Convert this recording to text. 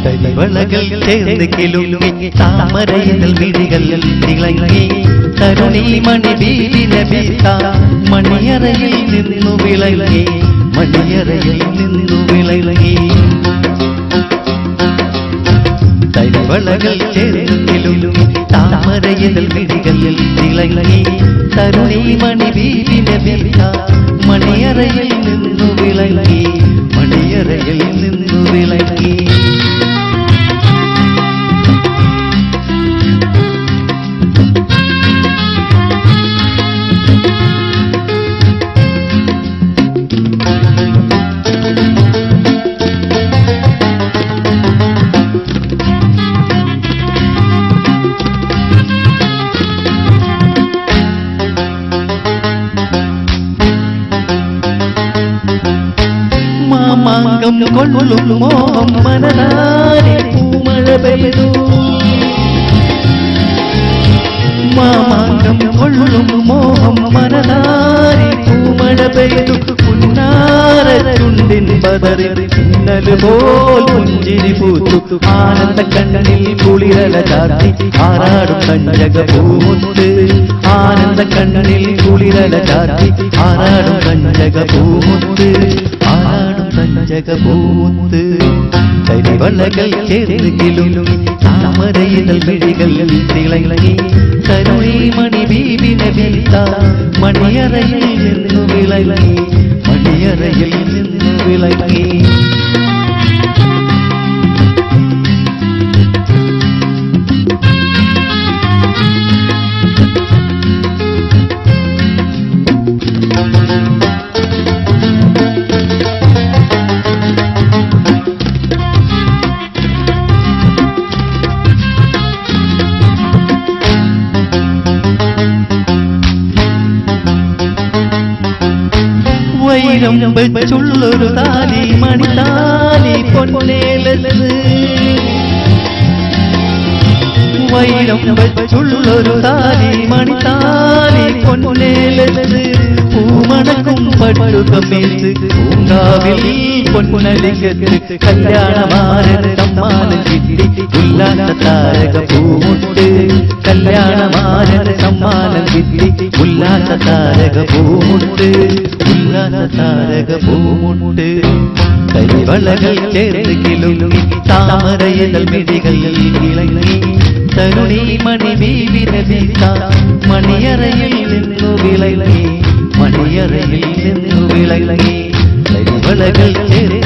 തരിവളകൾ ചേർന്ന് കിലുങ്ങി താമരയിതൾ വിഴികൾ തിളങ്ങി തരുണി മണി ബീവി നബിത മണിയറയിൽ നിന്നു വിളങ്ങി മണിയറയിൽ നിന്നു വിളങ്ങി തരിവളകൾ ചേർന്ന് കിലുങ്ങി താമരയിതൾ വിഴികൾ തിളങ്ങി തരുണി മണി ബീവി നബിത മണിയറയിൽ നിന്നു വിളങ്ങി മണിയറയിൽ നിന്നു വിളങ്ങി മാമാങ്കം കൊള്ളും മോഹം മനതാരെ പൂമഴ പെയ്തു മാമാങ്കം കൊള്ളും മോഹം മനതാരെ പൂമഴ പെയ്തു പുന്നാര ചുണ്ടിൻ പതറി പിന്നല് പോൽ പുഞ്ചിരി പൂത്തു ആനന്ദ കണ്ണിൽ കുളിരല ചാർത്തി ആറാടും കഞ്ചക പൂമുത്ത് ആനന്ദ കണ്ണിൽ കുളിരല ചാർത്തി ആറാടും കഞ്ചക പൂമുത്ത് ജഗപൂത്ത് തരിവളകൾ ചേർന്ന് കിലുങ്ങി താമരയിതൾ വിഴികൾ തിളങ്ങി തരുണി മണി ബീവി നബിത മണിയറയിൽ നിന്നു വിളങ്ങി മണിയറയിൽ നിന്നു വിളങ്ങി വൈരം വെച്ചുള്ളൊരു താലി മണിത്താലി പൊന്നേലത്ത് വൈരം വെച്ചുള്ളൊരു താലി മണിത്താലി പൊന്നേലത്ത് പൂമണക്കും പട്ടുകമേത്ത് പൂങ്കാവിൽ പൊന്നലികത്ത് കല്യാണമാരന് സമ്മാനം കിട്ടി ഉല്ലാസ താരക പൂമുട്ട് കല്യാണമാരന് സമ്മാനം കിട്ടി ഉല്ലാസ താരക പൂമുട്ട് ഉല്ലാസ താരക പൂമുട്ട് തരിവളകൾ ചേർന്ന് കിലുങ്ങി താമരയിതൾ വിഴികൾ തിളങ്ങി തരുണി മണി ബീവി നബിത മണിയറയിൽ നിന്നു വിളങ്ങി മണിയറയിൽ നിന്നു വിളങ്ങി തരിവളകൾ ചേർന്ന്